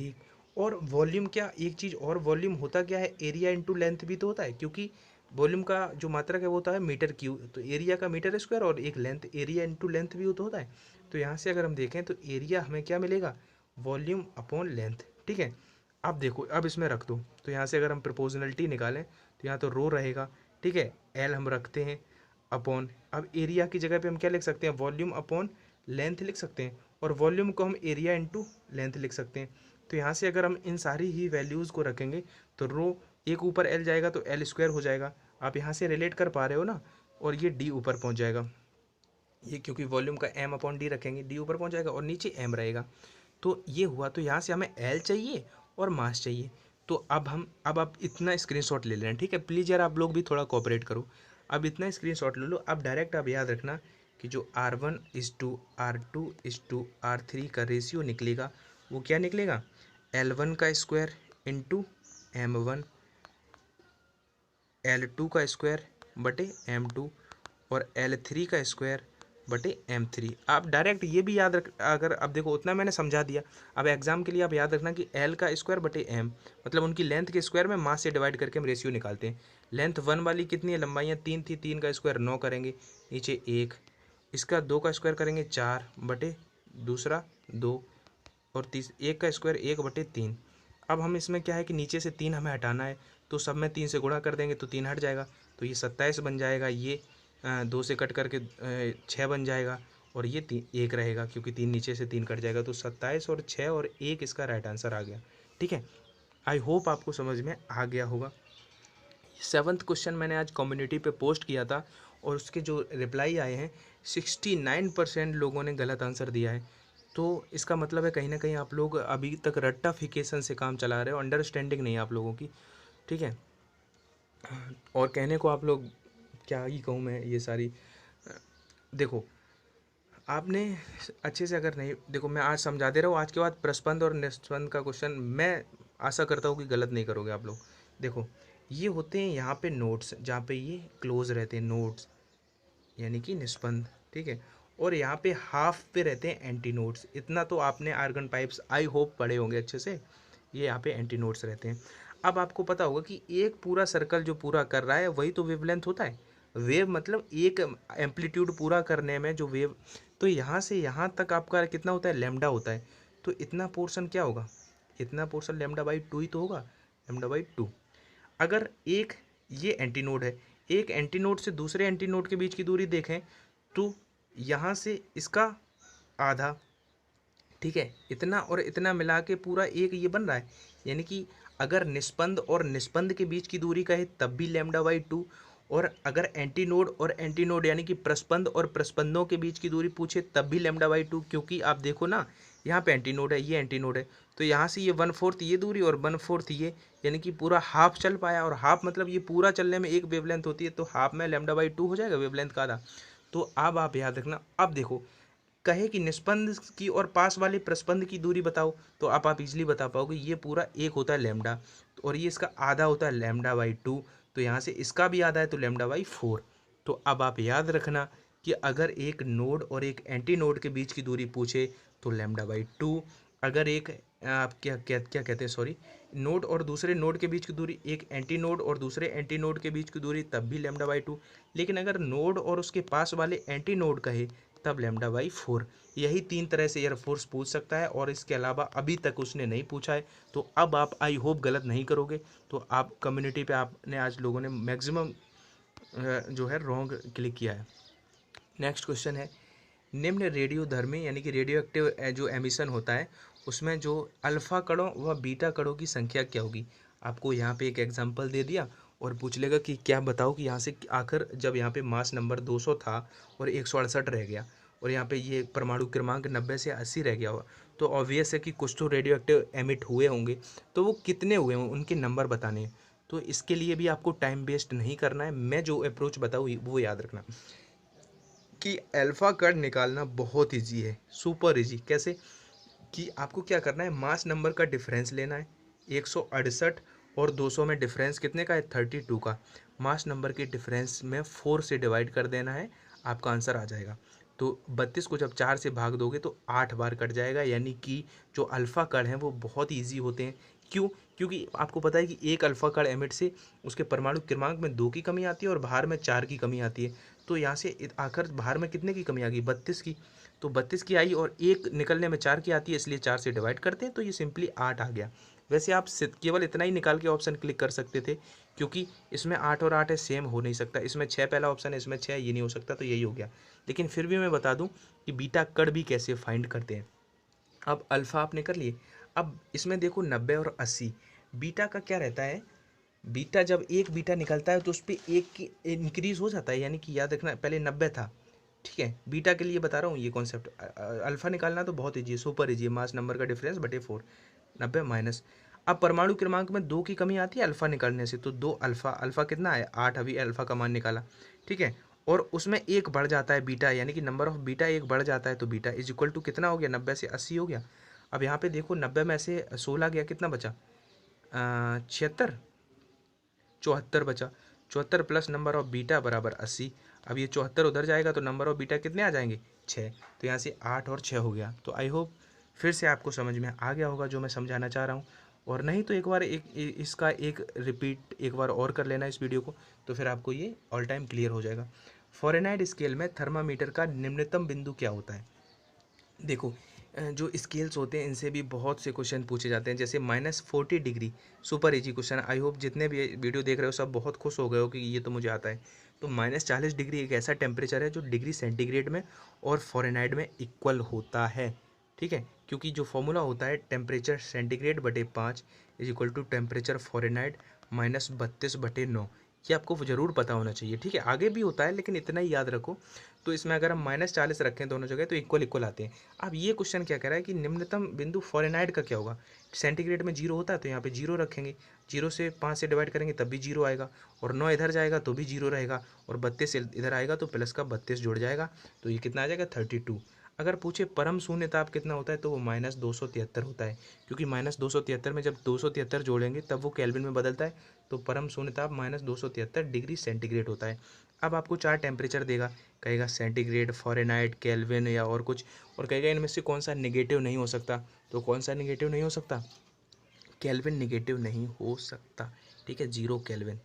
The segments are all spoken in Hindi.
ठीक। और वॉल्यूम क्या, एक चीज़ और, वॉल्यूम होता क्या है, एरिया इंटू लेंथ भी तो होता है, क्योंकि वॉल्यूम का जो मात्रक है वो होता है मीटर क्यूब, तो एरिया का मीटर स्क्वायर, और एक लेंथ, एरिया इंटू लेंथ भी तो होता है। तो यहाँ से अगर हम देखें तो एरिया हमें क्या मिलेगा, वॉल्यूम अपॉन लेंथ। ठीक है। अब देखो, अब इसमें रख दो, तो यहाँ से अगर हम प्रोपोर्शनलिटी निकालें तो यहाँ तो रो रहेगा। ठीक है। एल हम रखते हैं अपॉन, अब एरिया की जगह पे हम क्या लिख सकते हैं, वॉल्यूम अपॉन लेंथ लिख सकते हैं, और वॉल्यूम को हम एरिया इंटू लेंथ लिख सकते हैं। तो यहाँ से अगर हम इन सारी ही वैल्यूज़ को रखेंगे तो रो एक ऊपर एल जाएगा तो एल स्क्वायर हो जाएगा। आप यहाँ से रिलेट कर पा रहे हो ना, और ये डी ऊपर पहुँच जाएगा, ये क्योंकि वॉल्यूम का एम अपॉन डी रखेंगे, डी ऊपर पहुँच जाएगा और नीचे एम रहेगा। तो ये हुआ, तो यहाँ से हमें एल चाहिए और मास चाहिए। तो अब आप इतना स्क्रीनशॉट ले लेना, ठीक है, प्लीज़ यार आप लोग भी थोड़ा कोऑपरेट करो। अब इतना स्क्रीनशॉट ले लो। अब डायरेक्ट आप याद रखना कि जो R1:R2:R3 का रेशियो निकलेगा वो क्या निकलेगा, L1 का स्क्वायर इंटू M1, L2 का स्क्वायर बटे M2, और L3 का स्क्वायर बटे M3। आप डायरेक्ट ये भी याद रख, अगर अब देखो उतना मैंने समझा दिया, अब एग्जाम के लिए आप याद रखना कि L का स्क्वायर बटे M, मतलब उनकी लेंथ के स्क्वायर में मास से डिवाइड करके हम रेशियो निकालते हैं। लेंथ 1 वाली कितनी है, लंबाइयाँ 3 थी, 3 का स्क्वायर 9 करेंगे, नीचे 1, इसका 2 का स्क्वायर करेंगे 4 बटे दूसरा 2, और 1 का स्क्वायर 1/3। अब हम इसमें क्या है कि नीचे से 3 हमें हटाना है, तो सब में 3 से गुणा कर देंगे तो 3 हट जाएगा, तो ये 27 बन जाएगा, ये 2 से कट करके 6 बन जाएगा, और ये 1 रहेगा क्योंकि 3 नीचे से 3 कट जाएगा, तो 27 और 6 और 1 इसका राइट आंसर आ गया। ठीक है। आई होप आपको समझ में आ गया होगा। 7th क्वेश्चन मैंने आज कम्युनिटी पे पोस्ट किया था, और उसके जो रिप्लाई आए हैं 69% लोगों ने गलत आंसर दिया है। तो इसका मतलब है कहीं ना कहीं आप लोग अभी तक रट्टाफिकेशन से काम चला रहे हो, अंडरस्टैंडिंग नहीं है आप लोगों की। ठीक है। और कहने को आप लोग, क्या ही कहूँ मैं, ये सारी, देखो आपने अच्छे से अगर नहीं, देखो मैं आज समझा दे रहा हूँ, आज के बाद प्रस्पंद और निस्पंद का क्वेश्चन मैं आशा करता हूँ कि गलत नहीं करोगे आप लोग। देखो ये होते हैं यहाँ पे नोट्स, जहाँ पे ये क्लोज रहते हैं नोट्स, यानी कि निस्पंद। ठीक है। और यहाँ पे हाफ पे रहते हैं एंटी नोड्स, इतना तो आपने आर्गन पाइप्स आई होप पढ़े होंगे अच्छे से, ये यहाँ पे एंटी नोड्स रहते हैं। अब आपको पता होगा कि एक पूरा सर्कल जो पूरा कर रहा है वही तो वेवलेंथ होता है। वेव मतलब एक एम्पलीट्यूड पूरा करने में जो वेव, तो यहाँ से यहाँ तक आपका कितना होता है, लैम्डा होता है, तो इतना पोर्शन क्या होगा, इतना पोर्शन λ/2 ही तो होगा, λ/2। अगर एक ये एंटीनोड है, एक एंटीनोड से दूसरे एंटीनोड के बीच की दूरी देखें तो यहाँ से इसका आधा, ठीक है, इतना और इतना मिला के पूरा एक ये बन रहा है। यानी कि अगर निस्पंद और निस्पंद के बीच की दूरी कहे तब भी λ/2, और अगर एंटीनोड और एंटीनोड यानी कि प्रस्पंद और प्रस्पंदों के बीच की दूरी पूछे तब भी λ/2, क्योंकि आप देखो ना यहाँ पे एंटीनोड है, ये एंटीनोड है, तो यहाँ से ये 1/4 ये दूरी और 1/4 ये, यानी कि पूरा हाफ चल पाया, और हाफ मतलब ये पूरा चलने में एक वेवलेंथ होती है, तो हाफ में λ/2 हो जाएगा वेवलेंथ का आधा। तो अब आप याद रखना, अब देखो कहे कि निस्पंद की और पास वाले प्रस्पंद की दूरी बताओ, तो आप इजीली बता पाओगे, ये पूरा एक होता है लैम्डा, और ये इसका आधा होता है λ/2, तो यहाँ से इसका भी आधा है तो λ/4। तो अब आप याद रखना कि अगर एक नोड और एक एंटी नोड के बीच की दूरी पूछे तो λ/2, अगर एक आप क्या क्या क्या कहते हैं, सॉरी, नोड और दूसरे नोड के बीच की दूरी, एक एंटी नोड और दूसरे एंटी नोड के बीच की दूरी तब भी λ/2, लेकिन अगर नोड और उसके पास वाले एंटी नोड कहे तब λ/4। यही 3 तरह से एयरफोर्स पूछ सकता है, और इसके अलावा अभी तक उसने नहीं पूछा है। तो अब आप आई होप गलत नहीं करोगे। तो आप कम्युनिटी पे आपने आज लोगों ने मैक्सिमम जो है रॉन्ग क्लिक किया है। नेक्स्ट क्वेश्चन है, निम्न रेडियोधर्मी यानी कि रेडियो एक्टिव जो एमिशन होता है उसमें जो अल्फ़ा कणों व बीटा कणों की संख्या क्या होगी। आपको यहाँ पे एक एग्जांपल दे दिया और पूछ लेगा कि क्या बताओ कि यहाँ से आखिर जब यहाँ पे मास नंबर 200 था और 168 रह गया, और यहाँ पे ये परमाणु क्रमांक 90 से 80 रह गया हुआ, तो ऑब्वियस है कि कुछ तो रेडियो एक्टिव एमिट हुए होंगे, तो वो कितने हुए हों उनके नंबर बताने हैं। तो इसके लिए भी आपको टाइम वेस्ट नहीं करना है, मैं जो अप्रोच बताऊँ वो याद रखना कि अल्फ़ा कट निकालना बहुत इजी है, सुपर इजी। कैसे कि आपको क्या करना है, मास नंबर का डिफरेंस लेना है, 168 और 200 में डिफरेंस कितने का है, 32 का। मास नंबर के डिफरेंस में 4 से डिवाइड कर देना है, आपका आंसर आ जाएगा। तो 32 को जब 4 से भाग दोगे तो 8 बार कट जाएगा, यानी कि जो अल्फ़ा कण हैं वो बहुत ईजी होते हैं। क्यों? क्योंकि आपको पता है कि एक अल्फ़ा कण एमिट से उसके परमाणु क्रमांक में 2 की कमी आती है और भार में 4 की कमी आती है। तो यहाँ से आखिर भार में कितने की कमी आ गई? 32 की। तो 32 की आई और एक निकलने में 4 की आती है, इसलिए 4 से डिवाइड करते हैं तो ये सिंपली 8 आ गया। वैसे आप केवल इतना ही निकाल के ऑप्शन क्लिक कर सकते थे, क्योंकि इसमें 8 और 8 है, सेम हो नहीं सकता। इसमें 6 पहला ऑप्शन है, इसमें 6, ये नहीं हो सकता, तो यही हो गया। लेकिन फिर भी मैं बता दूं कि बीटा कण भी कैसे फाइंड करते हैं। अब अल्फ़ा आपने कर लिए। अब इसमें देखो 90 और 80, बीटा का क्या रहता है? बीटा जब एक बीटा निकलता है तो उस पर एक की इंक्रीज हो जाता है, यानी कि याद रखना पहले 90 था, ठीक है। बीटा के लिए बता रहा हूँ ये कॉन्सेप्ट। अल्फ़ा निकालना तो बहुत ईजी है, सुपर ईजी है, मास नंबर का डिफरेंस बटे 4, 90 माइनस। अब परमाणु क्रमांक में 2 की कमी आती है अल्फ़ा निकालने से, तो 2 अल्फ़ा, अल्फ़ा कितना है? 8, अभी अल्फ़ा का मान निकाला, ठीक है। और उसमें एक बढ़ जाता है बीटा, यानी कि नंबर ऑफ बीटा एक बढ़ जाता है, तो बीटा इज इक्वल टू कितना हो गया? 90 से 80 हो गया। अब यहाँ पे देखो 90 में से 16 गया, कितना बचा? 76, 74 बचा। 74 प्लस नंबर ऑफ बीटा बराबर 80। अब ये 74 उधर जाएगा तो नंबर ऑफ बीटा कितने आ जाएंगे? 6। तो यहाँ से 8 और 6 हो गया। तो आई होप फिर से आपको समझ में आ गया होगा जो मैं समझाना चाह रहा हूँ। और नहीं तो एक बार इसका एक रिपीट एक बार और कर लेना इस वीडियो को, तो फिर आपको ये ऑल टाइम क्लियर हो जाएगा। फ़ारेनहाइट स्केल में थर्मामीटर का निम्नतम बिंदु क्या होता है? देखो जो स्केल्स होते हैं इनसे भी बहुत से क्वेश्चन पूछे जाते हैं, जैसे -40 degree, super easy question. I hope जितने भी वीडियो देख रहे हो सब बहुत खुश हो गए हो कि ये तो मुझे आता है। तो -40 डिग्री एक ऐसा टेम्परेचर है जो डिग्री सेंटीग्रेड में और फ़ारेनहाइट में इक्वल होता है, ठीक है। क्योंकि जो फॉर्मूला होता है टेम्परेचर सेंटीग्रेड बटे 5 is equal to temperature Fahrenheit -32/9, ये आपको ज़रूर पता होना चाहिए, ठीक है। आगे भी होता है लेकिन इतना ही याद रखो। तो इसमें अगर हम -40 रखें दोनों जगह तो इक्वल इक्वल आते हैं। अब ये क्वेश्चन क्या कह रहा है कि निम्नतम बिंदु फ़ारेनहाइट का क्या होगा? सेंटीग्रेड में 0 होता है तो यहाँ पे 0 रखेंगे, 0 से 5 से डिवाइड करेंगे तब भी 0 आएगा, और 9 इधर जाएगा तो भी 0 रहेगा, और 32 इधर आएगा तो प्लस का 32 जुड़ जाएगा, तो ये कितना आ जाएगा? 32। अगर पूछे परम शून्य ताप कितना होता है तो वो -273 होता है, क्योंकि -273 में जब 273 जोड़ेंगे तब वो केल्विन में बदलता है, तो परम शून्य ताप -273 डिग्री सेंटीग्रेड होता है। अब आपको 4 टेम्परेचर देगा, कहेगा सेंटीग्रेड, फ़ारेनहाइट, केल्विन या और कुछ, और कहेगा इनमें से कौन सा नेगेटिव नहीं हो सकता। तो कौन सा नेगेटिव नहीं हो सकता? केल्विन नेगेटिव नहीं हो सकता, ठीक है, 0 केल्विन।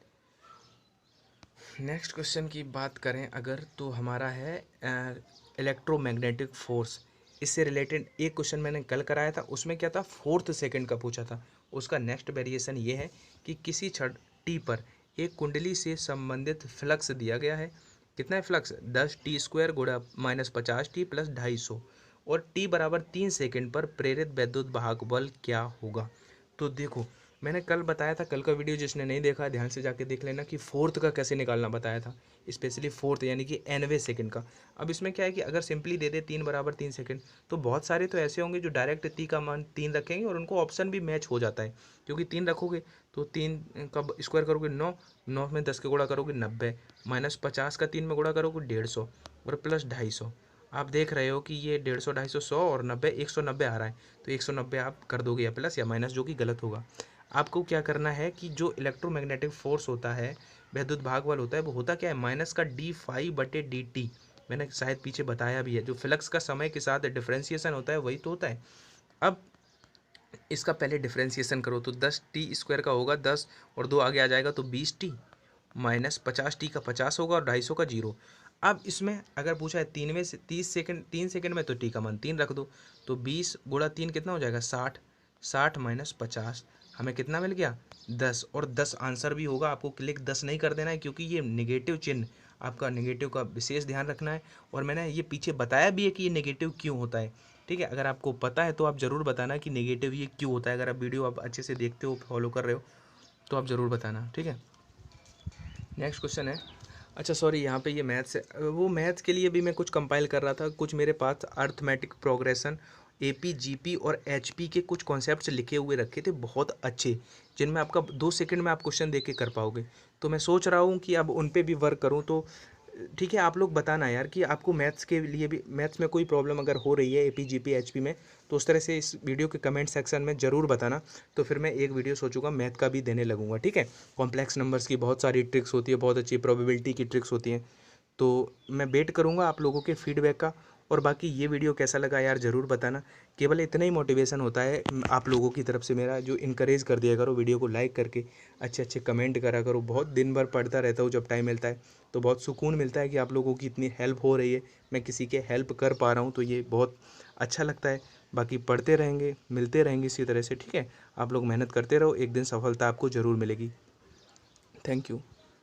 नेक्स्ट क्वेश्चन की बात करें अगर, तो हमारा है इलेक्ट्रोमैग्नेटिक फोर्स। इससे रिलेटेड एक क्वेश्चन मैंने कल कराया था, उसमें क्या था? 4th सेकंड का पूछा था। उसका नेक्स्ट वेरिएशन ये है कि किसी क्षण टी पर एक कुंडली से संबंधित फ्लक्स दिया गया है। कितना है फ्लक्स? 10t² गुणा -50t प्लस 250, और t बराबर 3 सेकंड पर प्रेरित वैद्युत वाहक बल क्या होगा? तो देखो मैंने कल बताया था, कल का वीडियो जिसने नहीं देखा ध्यान से जाके देख लेना, कि 4th का कैसे निकालना बताया था, स्पेशली 4th यानी कि 9वें सेकंड का। अब इसमें क्या है कि अगर सिंपली दे दे 3 बराबर 3 सेकंड, तो बहुत सारे तो ऐसे होंगे जो डायरेक्ट टी का मान 3 रखेंगे और उनको ऑप्शन भी मैच हो जाता है, क्योंकि 3 रखोगे तो 3 का स्क्वायर करोगे 9, 9 में 10 के गुणा करोगे 90, -50 का 3 में गुणा करोगे 150, और प्लस 250। आप देख रहे हो कि ये 150, 250, 100 और 90, 190 आ रहा है, तो 190 आप कर दोगे या प्लस या माइनस, जो कि गलत होगा। आपको क्या करना है कि जो इलेक्ट्रोमैग्नेटिक फोर्स होता है, वैद्युत भाग बल होता है, वो होता क्या है? माइनस का d∅/dt। मैंने शायद पीछे बताया भी है, जो फ्लक्स का समय के साथ डिफ्रेंसिएशन होता है वही तो होता है। अब इसका पहले डिफ्रेंसिएशन करो तो 10t² का होगा 10, और 2 आगे आ जाएगा तो 20t, -50t का 50 होगा, और 250 का 0। अब इसमें अगर पूछा है 3 में से 30 सेकंड, 3 सेकंड में, तो टी का मान 3 रख दो, तो 20 गुणा 3 कितना हो जाएगा? 60, 60 -50 हमें कितना मिल गया? 10, और 10 आंसर भी होगा। आपको क्लिक 10 नहीं कर देना है, क्योंकि ये नेगेटिव चिन्ह, आपका नेगेटिव का विशेष ध्यान रखना है, और मैंने ये पीछे बताया भी है कि ये नेगेटिव क्यों होता है, ठीक है। अगर आपको पता है तो आप ज़रूर बताना कि नेगेटिव ये क्यों होता है। अगर आप वीडियो आप अच्छे से देखते हो, फॉलो कर रहे हो, तो आप ज़रूर बताना, ठीक है। नेक्स्ट क्वेश्चन है, अच्छा सॉरी, यहाँ पे ये मैथ्स है, वो मैथ्स के लिए भी मैं कुछ कंपाइल कर रहा था, कुछ मेरे पास अर्थमेटिक प्रोग्रेशन, AP, GP और HP के कुछ कॉन्सेप्ट्स लिखे हुए रखे थे बहुत अच्छे, जिनमें आपका 2 सेकंड में आप क्वेश्चन देख के कर पाओगे। तो मैं सोच रहा हूँ कि अब उन पे भी वर्क करूँ, तो ठीक है। आप लोग बताना यार कि आपको मैथ्स के लिए भी, मैथ्स में कोई प्रॉब्लम अगर हो रही है AP, GP, HP में, तो उस तरह से इस वीडियो के कमेंट सेक्शन में ज़रूर बताना, तो फिर मैं एक वीडियो सोचूंगा मैथ का भी देने लगूंगा, ठीक है। कॉम्प्लेक्स नंबर्स की बहुत सारी ट्रिक्स होती है, बहुत अच्छी प्रोबेबिलिटी की ट्रिक्स होती हैं, तो मैं वेट करूँगा आप लोगों के फीडबैक का। और बाकी ये वीडियो कैसा लगा यार ज़रूर बताना। केवल इतना ही मोटिवेशन होता है आप लोगों की तरफ से मेरा, जो इनकरेज कर दिया करो वीडियो को लाइक करके, अच्छे अच्छे कमेंट करा करो। बहुत दिन भर पढ़ता रहता हूँ, जब टाइम मिलता है तो बहुत सुकून मिलता है कि आप लोगों की इतनी हेल्प हो रही है, मैं किसी के हेल्प कर पा रहा हूँ, तो ये बहुत अच्छा लगता है। बाकी पढ़ते रहेंगे, मिलते रहेंगे इसी तरह से, ठीक है। आप लोग मेहनत करते रहो, एक दिन सफलता आपको ज़रूर मिलेगी। Thank you.